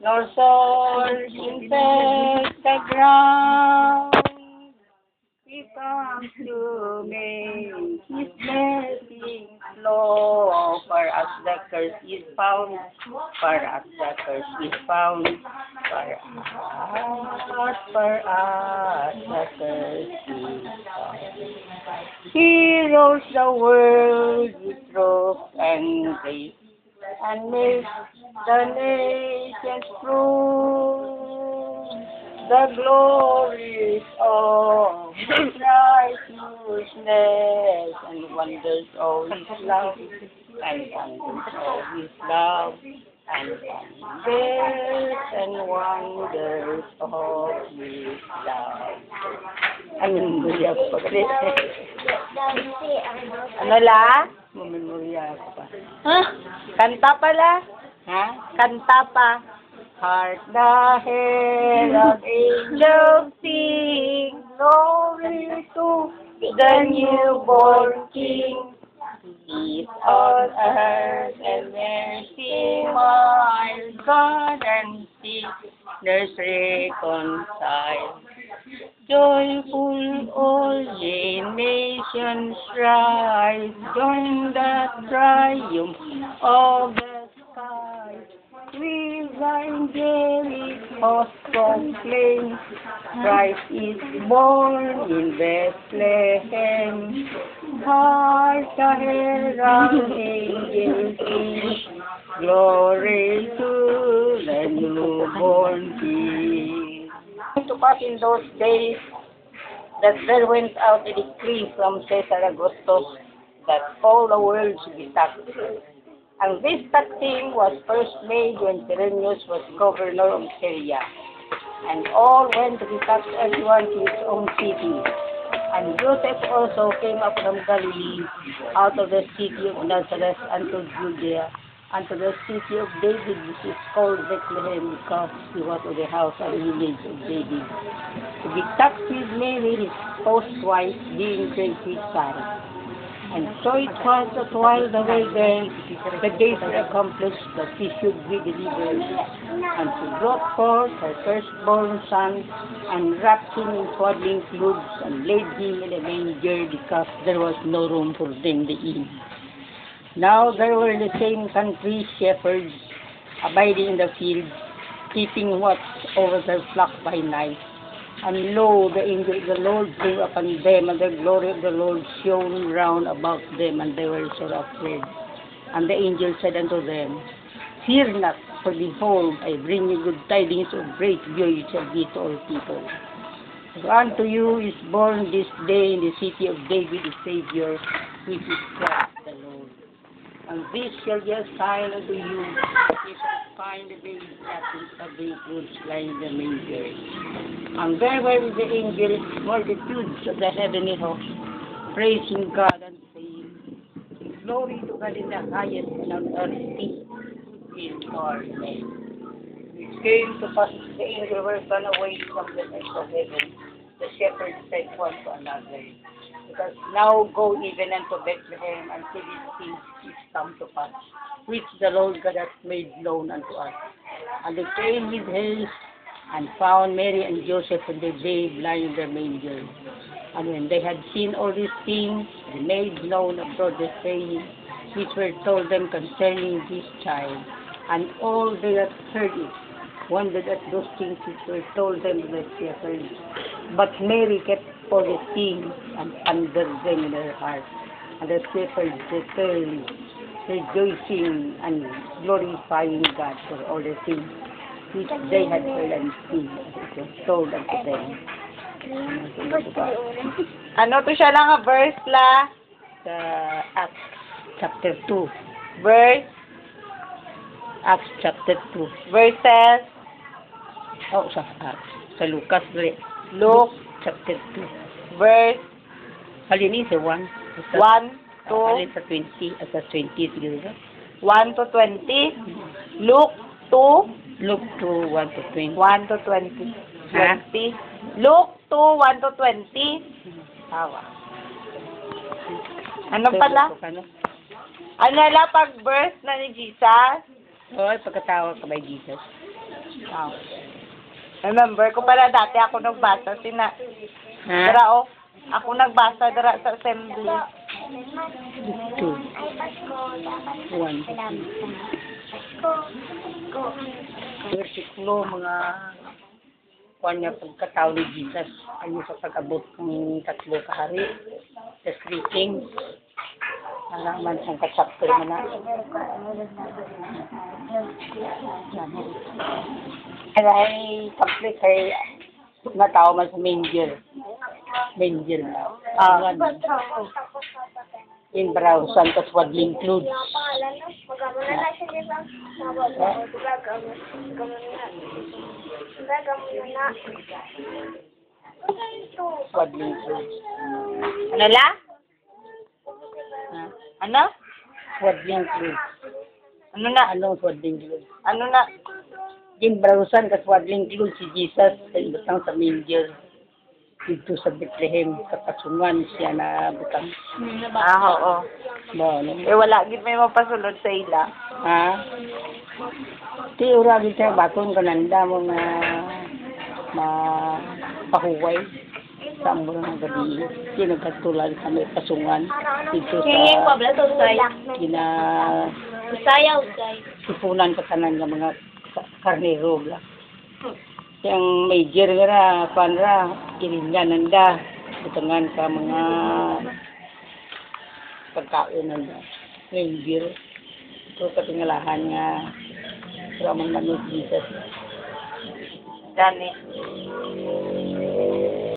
nor soul infect the ground. He comes to make His blessing flow. For us the curse is found. For us the curse is found. For us the curse is found. He rules the world with truth and grace, and makes the nations prove the glories of His righteousness, and wonders of His love, and wonders of His love, and wonders of His love. Memorya ko pa kasi. Ano la? Memorya ko pa. Ha? Kanta pala. Ha? Kanta pa. Hark the herald angels sing, glory to the newborn King. Peace on earth and mercy mild, God and sinners reconciled. Joyful all ye nations rise, join the triumph of the skies. With angelic host proclaim, Christ is born in Bethlehem. Hark the herald angels sing, glory to the newborn King. To pass in those days that there went out a decree from Caesar Augustus that all the world should be taxed. And this taxing was first made when Quirinius was governor of Syria. And all went to be taxed, everyone to his own city. And Joseph also came up from Galilee, out of the city of Nazareth unto Judea, unto the city of David, which is called Bethlehem, because he was of the house and lineage of David, to be taxed with Mary, his hostwife, being greatly sorry. And so it was that while they were there, the days were accomplished that she should be delivered. And she brought forth her firstborn son, and wrapped him in swaddling clothes, and laid him in a manger, because there was no room for them in the inn. Now there were in the same country shepherds, abiding in the fields, keeping watch over their flock by night. And lo, the angel of the Lord came upon them, and the glory of the Lord shone round about them, and they were sore afraid. And the angel said unto them, Fear not, for behold, I bring you good tidings of great joy which shall be to all people. For unto you is born this day in the city of David a Savior, which is Christ the Lord. And this shall be a sign unto you, you shall find the baby wrapped in swaddling clothes lying in the manger. And there were with the angels multitudes of the heavenly host, praising God and saying, Glory to God in the highest, and on earth peace in our men. It came to pass the angels were gone away from the midst of heaven. The shepherds said one to another, Because now go even unto Bethlehem, and see these things which come to pass, which the Lord God hath made known unto us. And they came with haste, and found Mary and Joseph and the babe lying in the manger. And when they had seen all these things, they made known abroad the saying which were told them concerning this child. And all they that heard it wondered at those things which were told them by the shepherds. But Mary kept all the things and pondered them in her heart. And the shepherds returned, rejoicing and glorifying God for all the things which they had heard and seen, as it was told unto them. Ano to siya lang nga verse la? Sa Acts chapter 2. Verse? Acts chapter 2. Verses? Oh, sa Acts. Sa Lucas, Luke chapter 2. Verse? Halini sa 1. 1 to? Halin sa 20. Sa 20 siguro. 1 to 20? Luke 2? Luke 2, 1 to 20. 1 to 20. Ha? 20. Luke 2, 1 to 20. Tawa. Ano pala? Ano la pag birth na ni Jesus? Oo, pagkatawa ka by Jesus. Ah. Remember ko pala dati ako nagbasa sina. Ha? Dara oh. Ako nagbasa dara sa assembly. 2. 1. Versikulo, mga kuwan niya pagkatao ni Jesus. Ano sa pag-abot ng 3 kahari. The 3 kings. Alaman siyang ka-chapter mo na. Kaya ay complete ay natao man sa manger. Manger na. In brown, Santos Wadling Clues. Wadling Clues. Ano la? Ha? Ano? Wadling Clues. Ano na? Anong Wadling Clues? Ano na? In Browsan, Wadling Clues si Jesus sa ibutang sa manger. Dito sa Bethlehem, sa Pasungan siya na butang. Oo. Ba, ano? Eh wala gid may mapasulod sa ila. Ha? Ti ura gid siya baton kananda mo na pahuway sa among ng gabi. Ti nagkatulan sa may Pasungan dito Hinging sa pabla to say. gina Usaya usay. sipunan ka tanan nga mga karnero la. Yang major nga na panra kiringan nanda butangan ka mga pagkaon nanda. Major ito katingalahan nga ramang manod Jesus. Dani.